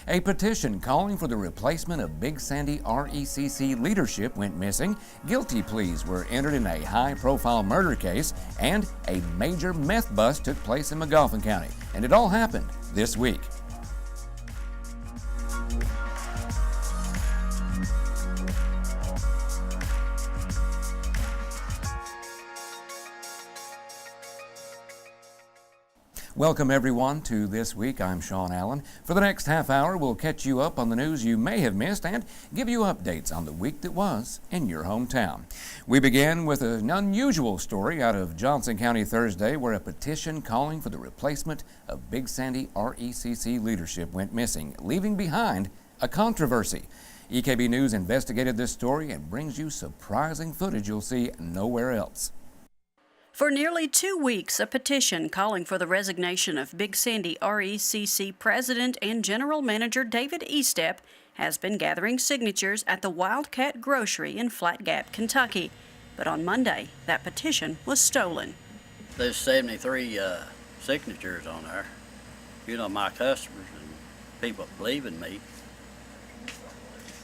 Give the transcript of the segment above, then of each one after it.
A petition calling for the replacement of Big Sandy RECC leadership went missing, guilty pleas were entered in a high-profile murder case, and a major meth bust took place in McGoffin County. And it all happened this week. Welcome everyone to This Week. I'm Sean Allen. For the next half hour, we'll catch you up on the news you may have missed and give you updates on the week that was in your hometown. We begin with an unusual story out of Johnson County Thursday, where a petition calling for the replacement of Big Sandy RECC leadership went missing, leaving behind a controversy. EKB News investigated this story and brings you surprising footage you'll see nowhere else. For nearly 2 weeks, a petition calling for the resignation of Big Sandy RECC President and General Manager David Estep has been gathering signatures at the Wildcat Grocery in Flat Gap, Kentucky. But on Monday, that petition was stolen. There's 73 signatures on there. You know, my customers and people believe in me.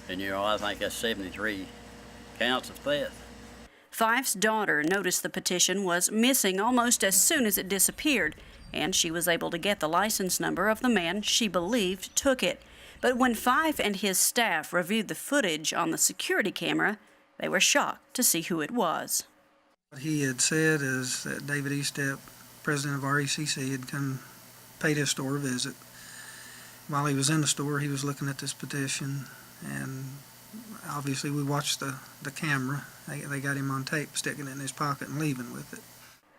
And, you know, I think that's 73 counts of theft. Fife's daughter noticed the petition was missing almost as soon as it disappeared, and she was able to get the license number of the man she believed took it. But when Fife and his staff reviewed the footage on the security camera, they were shocked to see who it was. What he had said is that David Estep, president of RECC, had come, paid his store a visit. While he was in the store, he was looking at this petition, and obviously we watched the camera. They got him on tape, sticking it in his pocket and leaving with it.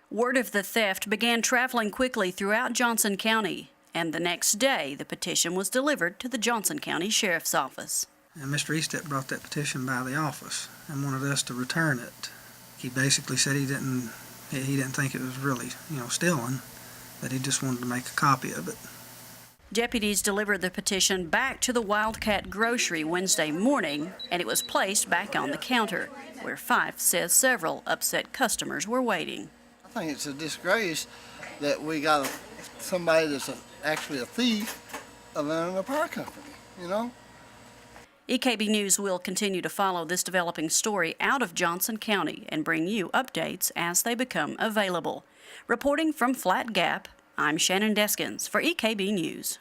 Word of the theft began traveling quickly throughout Johnson County, and the next day the petition was delivered to the Johnson County Sheriff's Office. And Mr. Estep brought that petition by the office and wanted us to return it. He basically said he didn't think it was really, stolen, that he just wanted to make a copy of it. Deputies delivered the petition back to the Wildcat Grocery Wednesday morning, and it was placed back on the counter, where Fife says several upset customers were waiting. I think it's a disgrace that we got somebody that's actually a thief of an apparel company, you know? EKB News will continue to follow this developing story out of Johnson County and bring you updates as they become available. Reporting from Flat Gap, I'm Shannon Deskins for EKB News.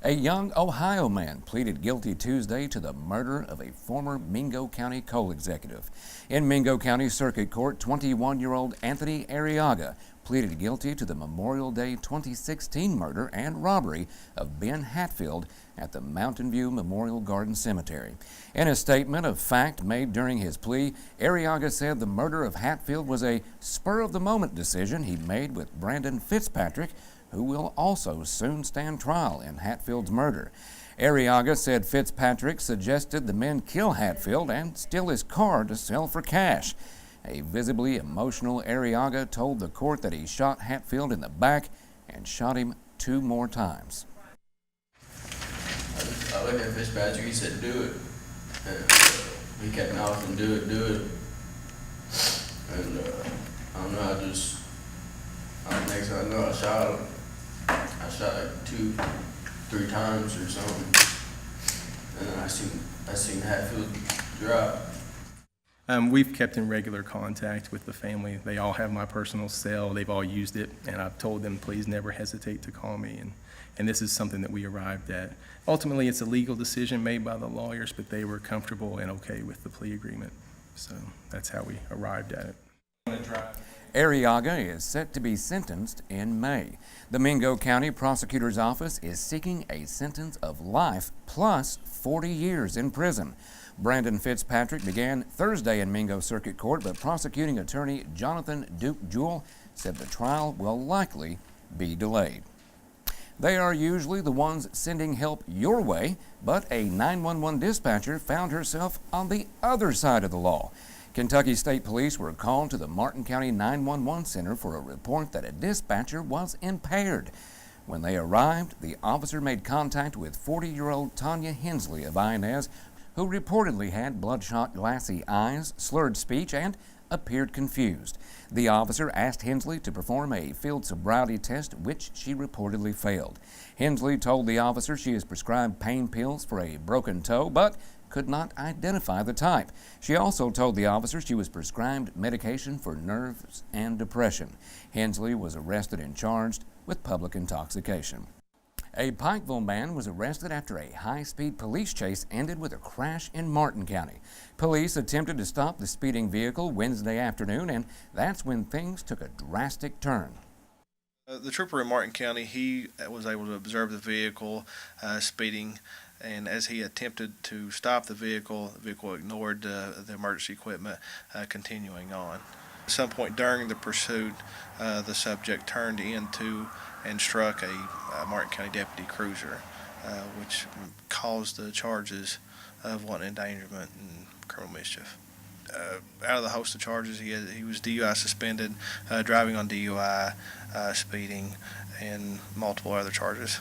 A young Ohio man pleaded guilty Tuesday to the murder of a former Mingo County coal executive. In Mingo County Circuit Court, 21-year-old Anthony Arriaga pleaded guilty to the Memorial Day 2016 murder and robbery of Ben Hatfield at the Mountain View Memorial Garden Cemetery. In a statement of fact made during his plea, Arriaga said the murder of Hatfield was a spur-of-the-moment decision he made with Brandon Fitzpatrick, who will also soon stand trial in Hatfield's murder. Arriaga said Fitzpatrick suggested the men kill Hatfield and steal his car to sell for cash. A visibly emotional Arriaga told the court that he shot Hatfield in the back and shot him 2 more times. I looked at Fitzpatrick, he said, do it. And he kept mouthing, do it. And I don't know, next thing I know, I shot him. I shot like 2-3 times or something. And then I seen Hatfield drop. We've kept in regular contact with the family. They all have my personal cell. They've all used it, and I've told them, please never hesitate to call me. And this is something that we arrived at. Ultimately, it's a legal decision made by the lawyers, but they were comfortable and okay with the plea agreement. So that's how we arrived at it. Arriaga is set to be sentenced in May. The Mingo County Prosecutor's Office is seeking a sentence of life plus 40 years in prison. Brandon Fitzpatrick began Thursday in Mingo Circuit Court, but prosecuting attorney Jonathan Duke Jewell said the trial will likely be delayed. They are usually the ones sending help your way, but a 911 dispatcher found herself on the other side of the law. Kentucky State Police were called to the Martin County 911 Center for a report that a dispatcher was impaired. When they arrived, the officer made contact with 40-year-old Tanya Hensley of Inez, who reportedly had bloodshot, glassy eyes, slurred speech, and appeared confused. The officer asked Hensley to perform a field sobriety test, which she reportedly failed. Hensley told the officer she is prescribed pain pills for a broken toe, but could not identify the type. She also told the officer she was prescribed medication for nerves and depression. Hensley was arrested and charged with public intoxication. A Pikeville man was arrested after a high-speed police chase ended with a crash in Martin County. Police attempted to stop the speeding vehicle Wednesday afternoon, and that's when things took a drastic turn. The trooper in Martin County, he was able to observe the vehicle speeding, and as he attempted to stop the vehicle ignored the emergency equipment, continuing on. At some point during the pursuit, the subject turned into and struck a Martin County deputy cruiser, which caused the charges of wanton endangerment and criminal mischief. Out of the host of charges, he was DUI suspended, driving on DUI, speeding, and multiple other charges.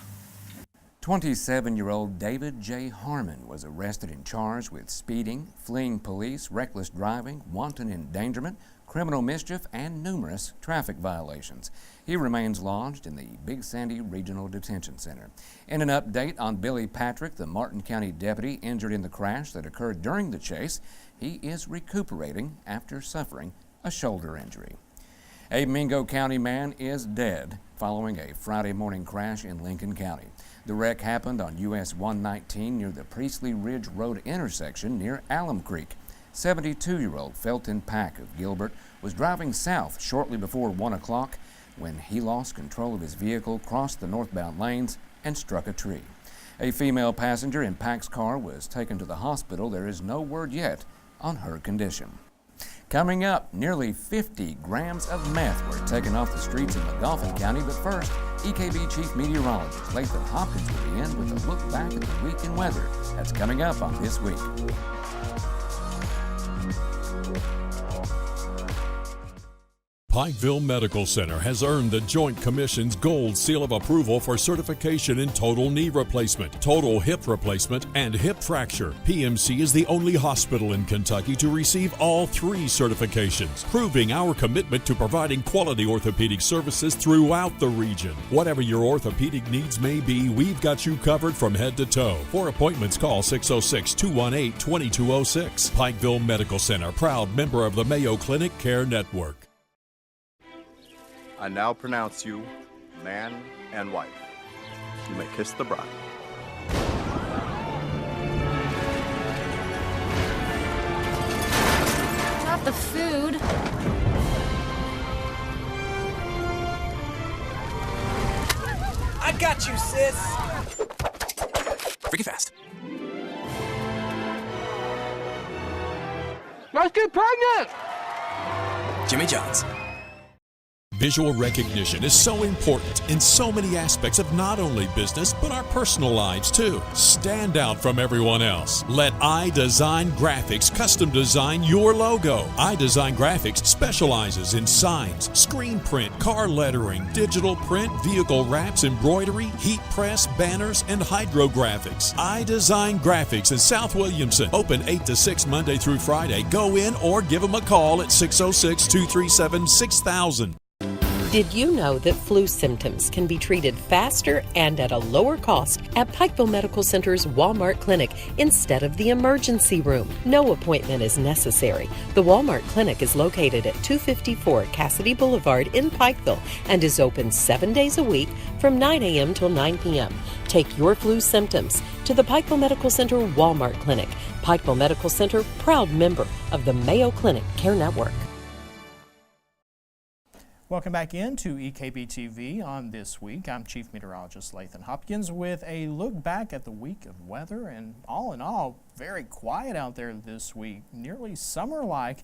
27-year-old David J. Harmon was arrested and charged with speeding, fleeing police, reckless driving, wanton endangerment, criminal mischief, and numerous traffic violations. He remains lodged in the Big Sandy Regional Detention Center. In an update on Billy Patrick, the Martin County deputy injured in the crash that occurred during the chase, he is recuperating after suffering a shoulder injury. A Mingo County man is dead following a Friday morning crash in Lincoln County. The wreck happened on US 119 near the Priestley Ridge Road intersection near Alum Creek. 72-year-old Felton Pack of Gilbert was driving south shortly before 1 o'clock when he lost control of his vehicle, crossed the northbound lanes, and struck a tree. A female passenger in Pack's car was taken to the hospital. There is no word yet on her condition. Coming up, nearly 50 grams of meth were taken off the streets in Magoffin County, but first, EKB Chief Meteorologist Lathan Hopkins will be in with a look back at the week in weather. That's coming up on This Week. Pikeville Medical Center has earned the Joint Commission's Gold Seal of Approval for certification in total knee replacement, total hip replacement, and hip fracture. PMC is the only hospital in Kentucky to receive all three certifications, proving our commitment to providing quality orthopedic services throughout the region. Whatever your orthopedic needs may be, we've got you covered from head to toe. For appointments, call 606-218-2206. Pikeville Medical Center, proud member of the Mayo Clinic Care Network. I now pronounce you man and wife. You may kiss the bride. Not the food. I got you, sis. Freaky fast. Let's get pregnant! Jimmy John's. Visual recognition is so important in so many aspects of not only business, but our personal lives too. Stand out from everyone else. Let iDesign Graphics custom design your logo. iDesign Graphics specializes in signs, screen print, car lettering, digital print, vehicle wraps, embroidery, heat press, banners, and hydrographics. iDesign Graphics in South Williamson. Open 8 to 6 Monday through Friday. Go in or give them a call at 606-237-6000. Did you know that flu symptoms can be treated faster and at a lower cost at Pikeville Medical Center's Walmart Clinic instead of the emergency room? No appointment is necessary. The Walmart Clinic is located at 254 Cassidy Boulevard in Pikeville and is open 7 days a week from 9 a.m. till 9 p.m. Take your flu symptoms to the Pikeville Medical Center Walmart Clinic. Pikeville Medical Center, proud member of the Mayo Clinic Care Network. Welcome back into EKB TV on This Week. I'm Chief Meteorologist Lathan Hopkins with a look back at the week of weather, and all in all, very quiet out there this week. Nearly summer-like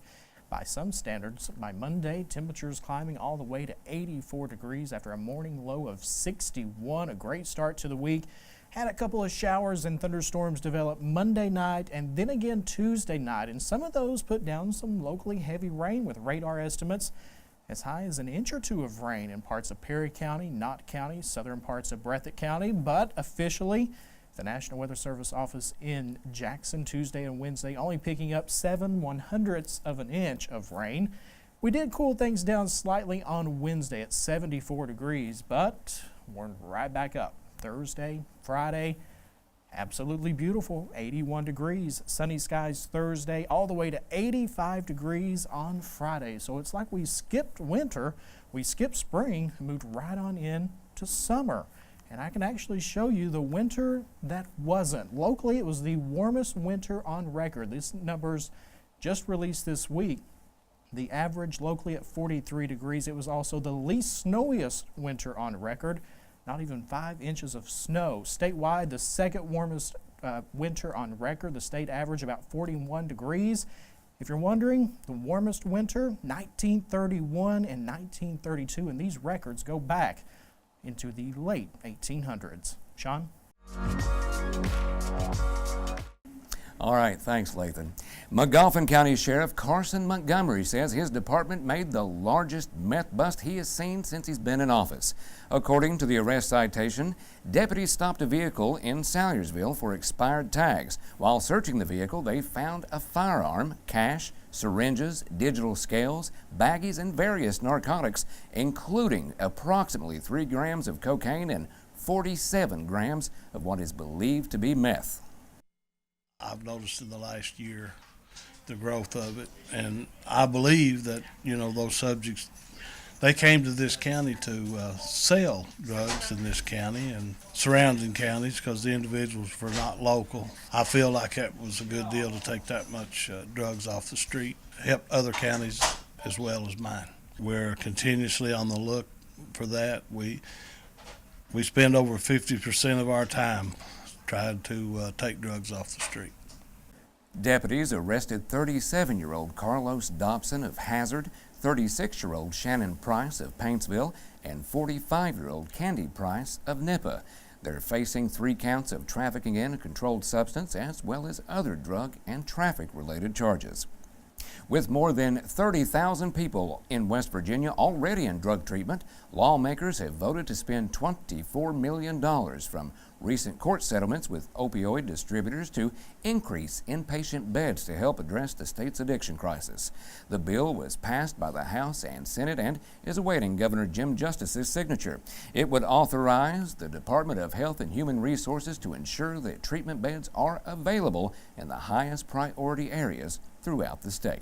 by some standards. By Monday, temperatures climbing all the way to 84 degrees after a morning low of 61. A great start to the week. Had a couple of showers and thunderstorms develop Monday night and then again Tuesday night, and some of those put down some locally heavy rain with radar estimates as high as an inch or two of rain in parts of Perry County, Knott County, southern parts of Breathitt County, but officially The National Weather Service office in Jackson Tuesday and Wednesday only picking up 7/100ths of an inch of rain. We did cool things down slightly on Wednesday at 74 degrees, but we're right back up. Thursday, Friday, absolutely beautiful, 81 degrees. Sunny skies Thursday, all the way to 85 degrees on Friday. So it's like we skipped winter, we skipped spring, and moved right on in to summer. And I can actually show you the winter that wasn't. Locally, it was the warmest winter on record. These numbers just released this week. The average locally at 43 degrees. It was also the least snowiest winter on record. Not even 5 inches of snow. Statewide, the second warmest winter on record. The state average about 41 degrees. If you're wondering, the warmest winter, 1931 and 1932, and these records go back into the late 1800s. Sean? All right, thanks, Lathan. Magoffin County Sheriff Carson Montgomery says his department made the largest meth bust he has seen since he's been in office. According to the arrest citation, deputies stopped a vehicle in Salyersville for expired tags. While searching the vehicle, they found a firearm, cash, syringes, digital scales, baggies, and various narcotics, including approximately 3 grams of cocaine and 47 grams of what is believed to be meth. I've noticed in the last year the growth of it, and I believe that, those subjects, they came to this county to sell drugs in this county and surrounding counties because the individuals were not local. I feel like that was a good deal to take that much drugs off the street, help other counties as well as mine. We're continuously on the look for that. We spend over 50% of our time tried to take drugs off the street. Deputies arrested 37-year-old Carlos Dobson of Hazard, 36-year-old Shannon Price of Paintsville, and 45-year-old Candy Price of Nippa. They're facing 3 counts of trafficking in a controlled substance as well as other drug and traffic-related charges. With more than 30,000 people in West Virginia already in drug treatment, lawmakers have voted to spend $24 million from recent court settlements with opioid distributors to increase inpatient beds to help address the state's addiction crisis. The bill was passed by the House and Senate and is awaiting Governor Jim Justice's signature. It would authorize the Department of Health and Human Resources to ensure that treatment beds are available in the highest priority areas throughout the state.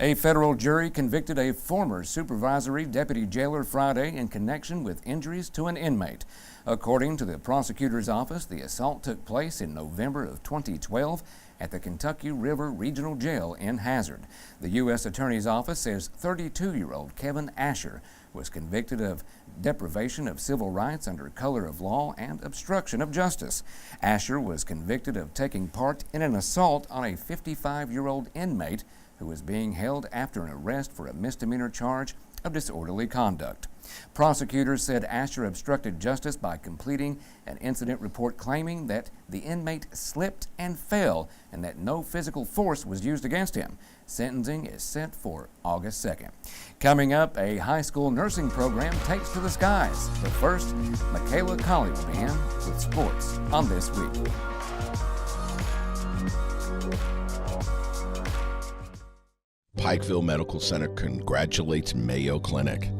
A federal jury convicted a former supervisory deputy jailer Friday in connection with injuries to an inmate. According to the prosecutor's office, the assault took place in November of 2012 at the Kentucky River Regional Jail in Hazard. The U.S. Attorney's Office says 32-year-old Kevin Asher was convicted of deprivation of civil rights under color of law and obstruction of justice. Asher was convicted of taking part in an assault on a 55-year-old inmate who was being held after an arrest for a misdemeanor charge of disorderly conduct. Prosecutors said Asher obstructed justice by completing an incident report claiming that the inmate slipped and fell and that no physical force was used against him. Sentencing is set for August 2nd. Coming up, a high school nursing program takes to the skies. But first, Michaela Colley will begin with sports on This Week. Pikeville Medical Center congratulates Mayo Clinic.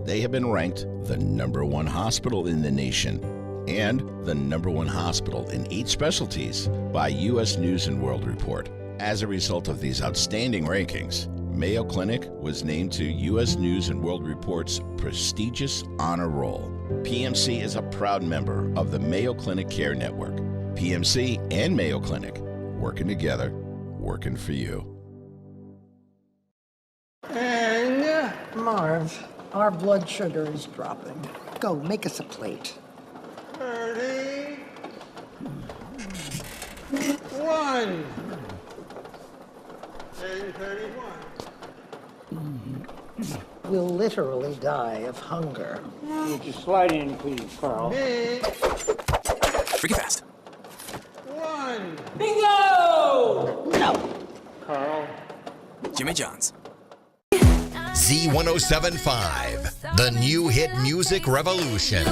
They have been ranked the #1 hospital in the nation and the #1 hospital in 8 specialties by U.S. News & World Report. As a result of these outstanding rankings, Mayo Clinic was named to U.S. News & World Report's prestigious honor roll. PMC is a proud member of the Mayo Clinic Care Network. PMC and Mayo Clinic, working together, working for you. And Marv, our blood sugar is dropping. Go, make us a plate. 31. And 31. We'll literally die of hunger. Would you slide in, please, Carl? Freaky fast. 1. Bingo! No. Carl. Jimmy John's. Z1075, the new hit music revolution.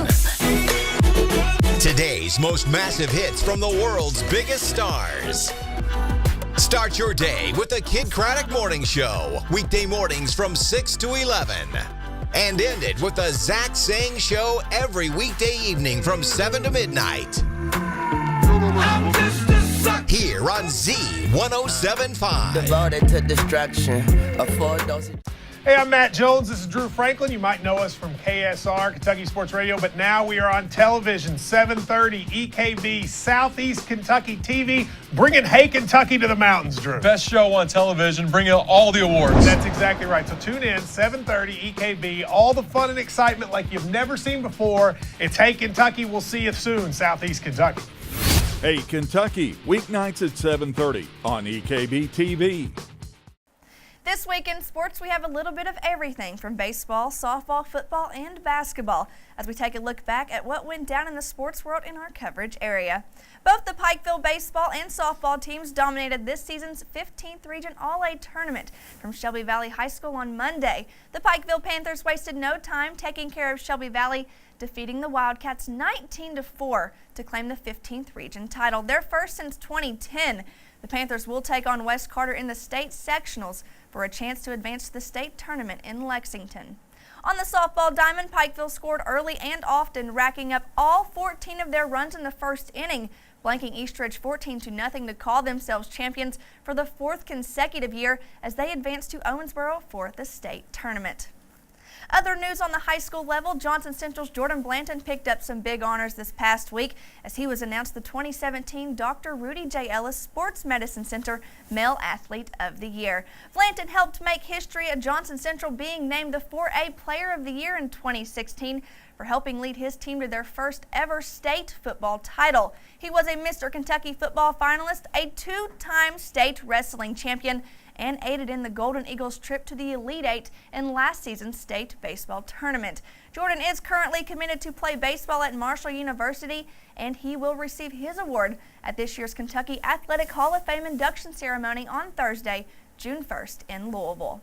Today's most massive hits from the world's biggest stars. Start your day with the Kid Craddock Morning Show, weekday mornings from 6 to 11. And end it with the Zach Sang Show every weekday evening from 7 to midnight. Here on Z1075. Devoted to destruction, a full dosage. Hey, I'm Matt Jones. This is Drew Franklin. You might know us from KSR, Kentucky Sports Radio, but now we are on television, 7:30 EKB, Southeast Kentucky TV, bringing Hey Kentucky to the mountains, Drew. Best show on television, bringing all the awards. That's exactly right. So tune in, 7:30 EKB, all the fun and excitement like you've never seen before. It's Hey Kentucky. We'll see you soon, Southeast Kentucky. Hey Kentucky, weeknights at 7:30 on EKB TV. This week in sports, we have a little bit of everything from baseball, softball, football, and basketball as we take a look back at what went down in the sports world in our coverage area. Both the Pikeville baseball and softball teams dominated this season's 15th Region All-A tournament from Shelby Valley High School on Monday. The Pikeville Panthers wasted no time taking care of Shelby Valley, defeating the Wildcats 19-4 to claim the 15th region title, their first since 2010. The Panthers will take on West Carter in the state sectionals for a chance to advance to the state tournament in Lexington. On the softball diamond, Pikeville scored early and often, racking up all 14 of their runs in the first inning, blanking Eastridge 14-0 to call themselves champions for the fourth consecutive year as they advance to Owensboro for the state tournament. Other news on the high school level, Johnson Central's Jordan Blanton picked up some big honors this past week as he was announced the 2017 Dr. Rudy J. Ellis Sports Medicine Center Male Athlete of the Year. Blanton helped make history at Johnson Central, being named the 4A Player of the Year in 2016 for helping lead his team to their first ever state football title. He was a Mr. Kentucky football finalist, a two-time state wrestling champion, and aided in the Golden Eagles' trip to the Elite Eight in last season's state baseball tournament. Jordan is currently committed to play baseball at Marshall University, and he will receive his award at this year's Kentucky Athletic Hall of Fame induction ceremony on Thursday, June 1st in Louisville.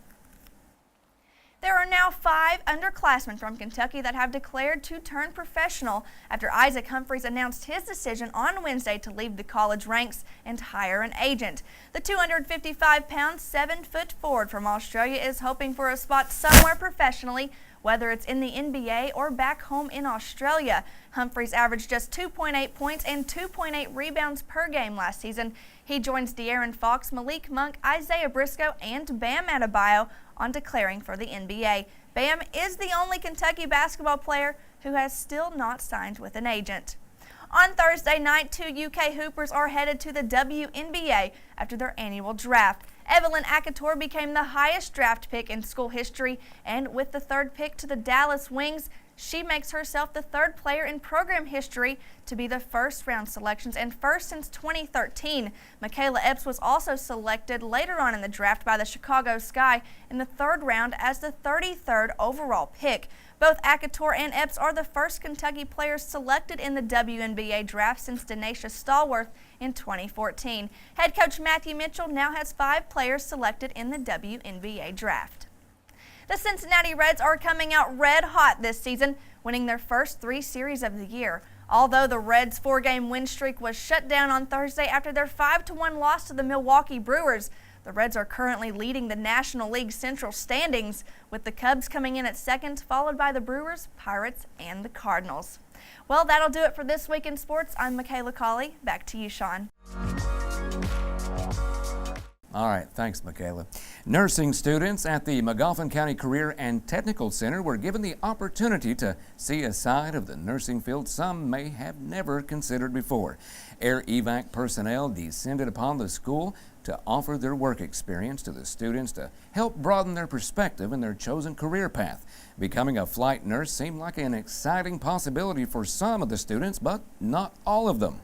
There are now 5 underclassmen from Kentucky that have declared to turn professional after Isaac Humphreys announced his decision on Wednesday to leave the college ranks and hire an agent. The 255-pound, 7-foot forward from Australia is hoping for a spot somewhere professionally, whether it's in the NBA or back home in Australia. Humphreys averaged just 2.8 points and 2.8 rebounds per game last season. He joins De'Aaron Fox, Malik Monk, Isaiah Briscoe, and Bam Adebayo on declaring for the NBA. Bam is the only Kentucky basketball player who has still not signed with an agent. On Thursday night, 2 UK Hoopers are headed to the WNBA after their annual draft. Evelyn Akator became the highest draft pick in school history, and with the 3rd pick to the Dallas Wings, she makes herself the 3rd player in program history to be the first-round selections and first since 2013. Michaela Epps was also selected later on in the draft by the Chicago Sky in the 3rd round as the 33rd overall pick. Both Akator and Epps are the first Kentucky players selected in the WNBA draft since Denasia Stallworth in 2014. Head coach Matthew Mitchell now has 5 players selected in the WNBA draft. The Cincinnati Reds are coming out red hot this season, winning their first 3 series of the year. Although the Reds' 4-game win streak was shut down on Thursday after their 5-1 loss to the Milwaukee Brewers, the Reds are currently leading the National League Central standings, with the Cubs coming in at 2nd, followed by the Brewers, Pirates, and the Cardinals. Well, that'll do it for This Week in Sports. I'm Michaela Colley. Back to you, Sean. All right, thanks, Michaela. Nursing students at the Magoffin County Career and Technical Center were given the opportunity to see a side of the nursing field some may have never considered before. Air evac personnel descended upon the school to offer their work experience to the students to help broaden their perspective in their chosen career path. Becoming a flight nurse seemed like an exciting possibility for some of the students, but not all of them.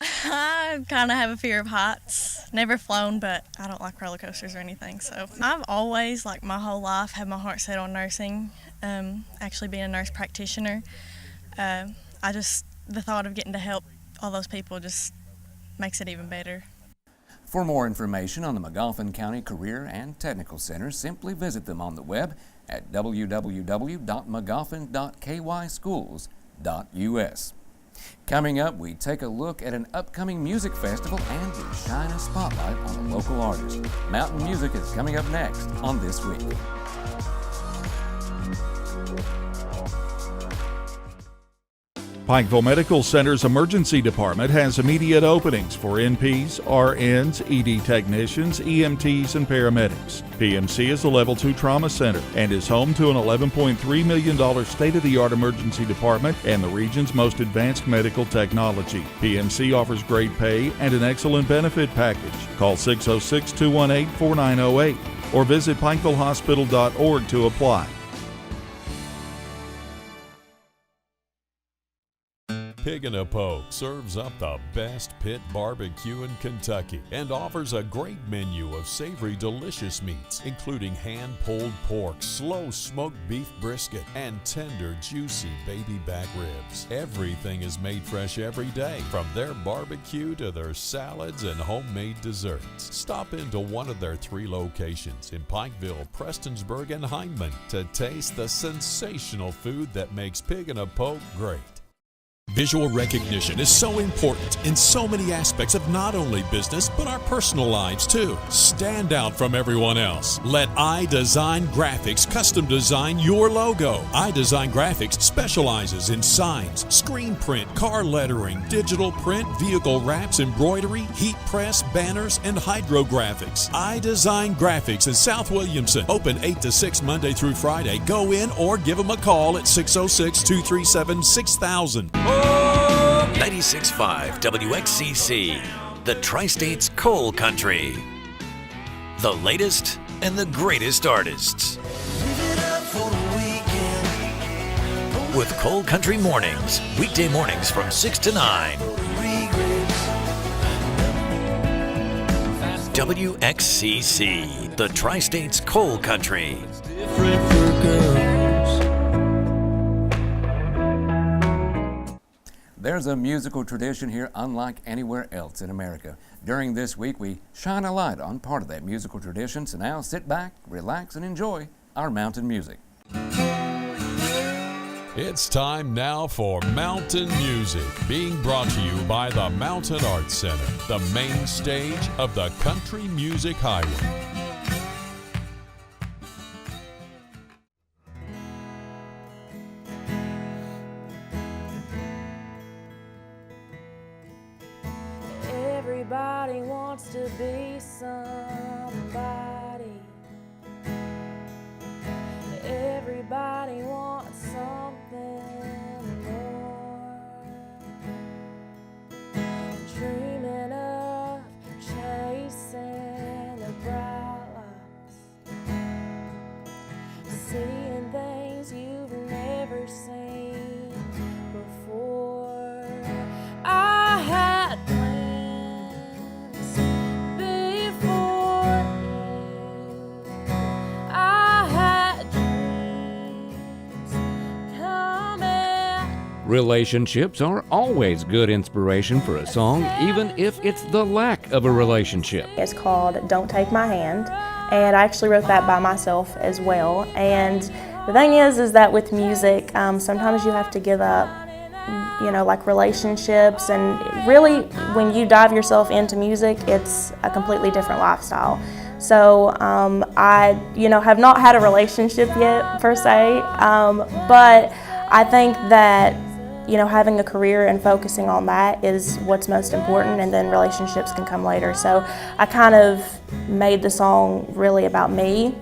I kind of have a fear of heights. Never flown, but I don't like roller coasters or anything. So I've always, like my whole life, had my heart set on nursing, actually being a nurse practitioner. The thought of getting to help all those people just makes it even better. For more information on the Magoffin County Career and Technical Center, simply visit them on the web at www.magoffin.kyschools.com. Coming up, we take a look at an upcoming music festival and we shine a spotlight on a local artist. Mountain music is coming up next on This Week. Pikeville Medical Center's emergency department has immediate openings for NPs, RNs, ED technicians, EMTs, and paramedics. PMC is a Level 2 trauma center and is home to an $11.3 million state-of-the-art emergency department and the region's most advanced medical technology. PMC offers great pay and an excellent benefit package. Call 606-218-4908 or visit pikevillehospital.org to apply. Pig in a Poke serves up the best pit barbecue in Kentucky and offers a great menu of savory, delicious meats, including hand-pulled pork, slow-smoked beef brisket, and tender, juicy baby back ribs. Everything is made fresh every day, from their barbecue to their salads and homemade desserts. Stop into one of their 3 locations in Pikeville, Prestonsburg, and Hindman to taste the sensational food that makes Pig in a Poke great. Visual recognition is so important in so many aspects of not only business, but our personal lives too. Stand out from everyone else. Let iDesign Graphics custom design your logo. iDesign Graphics specializes in signs, screen print, car lettering, digital print, vehicle wraps, embroidery, heat press, banners, and hydrographics. iDesign Graphics in South Williamson. Open 8 to 6 Monday through Friday. Go in or give them a call at 606-237-6000. 96.5 WXCC, the Tri-State's Coal Country. The latest and the greatest artists. With Coal Country Mornings, weekday mornings from 6 to 9. WXCC, the Tri-State's Coal Country. There's a musical tradition here unlike anywhere else in America. During this week, we shine a light on part of that musical tradition, so now sit back, relax, and enjoy our mountain music. It's time now for Mountain Music, being brought to you by the Mountain Arts Center, the main stage of the Country Music Highway. Everybody wants to be somebody. Everybody wants something more. Dreaming of chasing the bright lights, seeing things you've never seen before. I had Relationships are always good inspiration for a song, even if it's the lack of a relationship. It's called Don't Take My Hand, and I actually wrote that by myself as well. And the thing is that with music, sometimes you have to give up, like relationships, and really when you dive yourself into music, it's a completely different lifestyle. So I, have not had a relationship yet per se, but I think that having a career and focusing on that is what's most important, and then relationships can come later. So I kind of made the song really about me,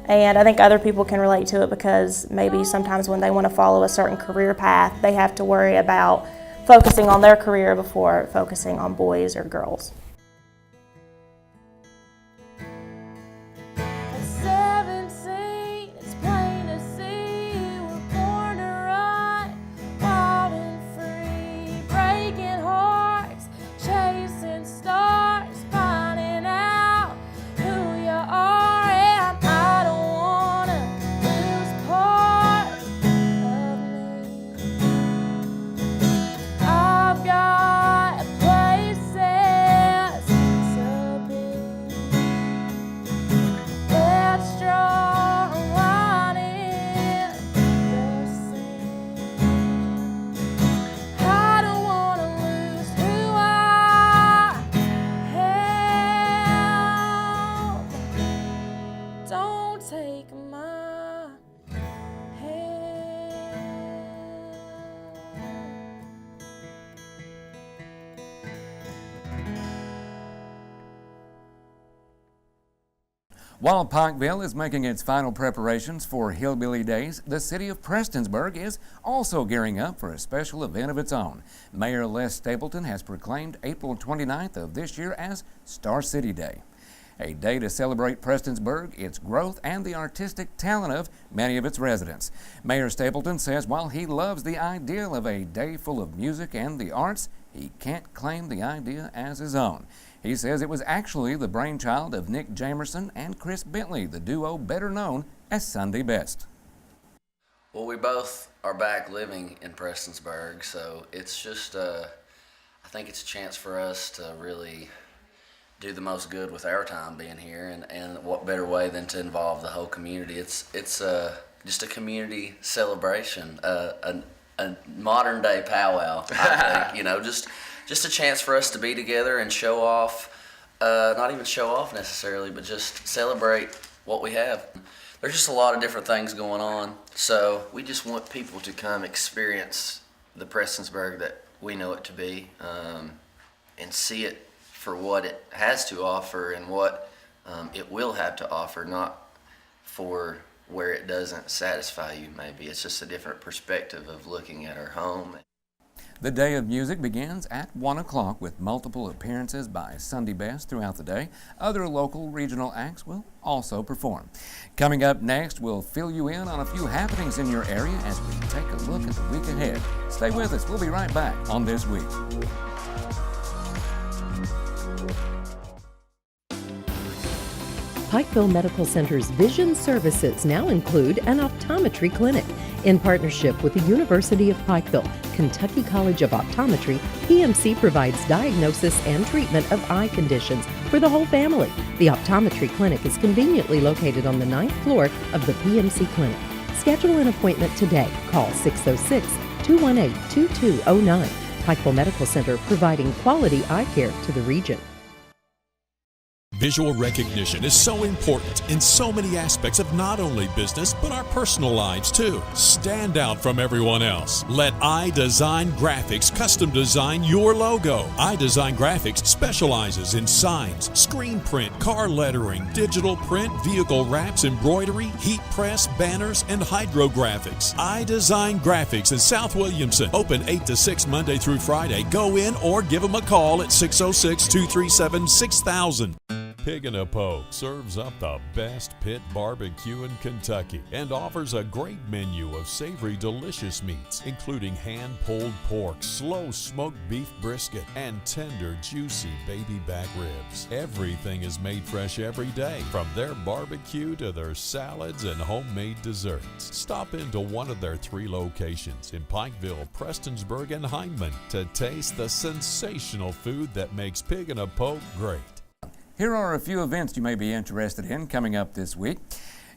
and I think other people can relate to it because maybe sometimes when they want to follow a certain career path, they have to worry about focusing on their career before focusing on boys or girls. I've got a place set While Pikeville is making its final preparations for Hillbilly Days, the city of Prestonsburg is also gearing up for a special event of its own. Mayor Les Stapleton has proclaimed April 29th of this year as Star City Day, a day to celebrate Prestonsburg, its growth, and the artistic talent of many of its residents. Mayor Stapleton says while he loves the ideal of a day full of music and the arts, he can't claim the idea as his own. He says it was actually the brainchild of Nick Jamerson and Chris Bentley, the duo better known as Sunday Best. Well, we both are back living in Prestonsburg, so it's just, I think it's a chance for us to really do the most good with our time being here, and what better way than to involve the whole community. It's just a community celebration, a modern day powwow, I think, just a chance for us to be together and show off, not even show off necessarily, but just celebrate what we have. There's just a lot of different things going on, so we just want people to come experience the Prestonsburg that we know it to be, and see it for what it has to offer and what it will have to offer, not for where it doesn't satisfy you maybe. It's just a different perspective of looking at our home. The Day of Music begins at 1 o'clock with multiple appearances by Sunday Best throughout the day. Other local regional acts will also perform. Coming up next, we'll fill you in on a few happenings in your area as we take a look at the week ahead. Stay with us. We'll be right back on This Week. Pikeville Medical Center's vision services now include an optometry clinic. In partnership with the University of Pikeville, Kentucky College of Optometry, PMC provides diagnosis and treatment of eye conditions for the whole family. The optometry clinic is conveniently located on the 9th floor of the PMC clinic. Schedule an appointment today. Call 606-218-2209. Pikeville Medical Center, providing quality eye care to the region. Visual recognition is so important in so many aspects of not only business, but our personal lives too. Stand out from everyone else. Let iDesign Graphics custom design your logo. iDesign Graphics specializes in signs, screen print, car lettering, digital print, vehicle wraps, embroidery, heat press, banners, and hydrographics. iDesign Graphics in South Williamson. Open 8 to 6 Monday through Friday. Go in or give them a call at 606-237-6000. Pig in a Poke serves up the best pit barbecue in Kentucky and offers a great menu of savory, delicious meats, including hand-pulled pork, slow-smoked beef brisket, and tender, juicy baby back ribs. Everything is made fresh every day, from their barbecue to their salads and homemade desserts. Stop into one of their 3 locations in Pikeville, Prestonsburg, and Hindman to taste the sensational food that makes Pig in a Poke great. Here are a few events you may be interested in coming up this week.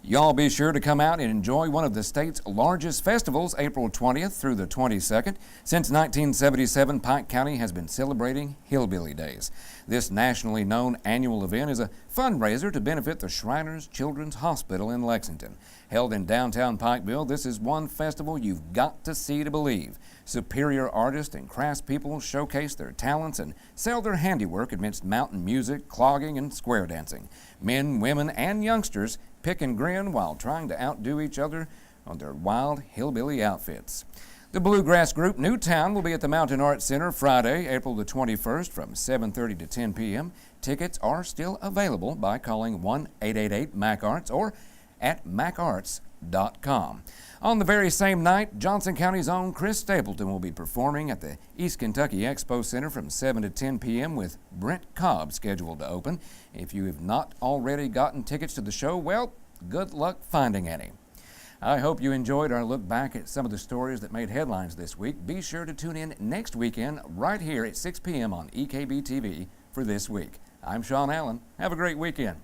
Y'all be sure to come out and enjoy one of the state's largest festivals, April 20th through the 22nd. Since 1977, Pike County has been celebrating Hillbilly Days. This nationally known annual event is a fundraiser to benefit the Shriners Children's Hospital in Lexington. Held in downtown Pikeville, this is one festival you've got to see to believe. Superior artists and craftspeople showcase their talents and sell their handiwork amidst mountain music, clogging, and square dancing. Men, women, and youngsters pick and grin while trying to outdo each other on their wild hillbilly outfits. The bluegrass group Newtown will be at the Mountain Arts Center Friday, April the 21st from 7:30 to 10 p.m. Tickets are still available by calling 1-888-MAC-ARTS or at macarts.com. On the very same night, Johnson County's own Chris Stapleton will be performing at the East Kentucky Expo Center from 7 to 10 p.m. with Brent Cobb scheduled to open. If you have not already gotten tickets to the show, well, good luck finding any. I hope you enjoyed our look back at some of the stories that made headlines this week. Be sure to tune in next weekend right here at 6 p.m. on EKB TV for This Week. I'm Sean Allen. Have a great weekend.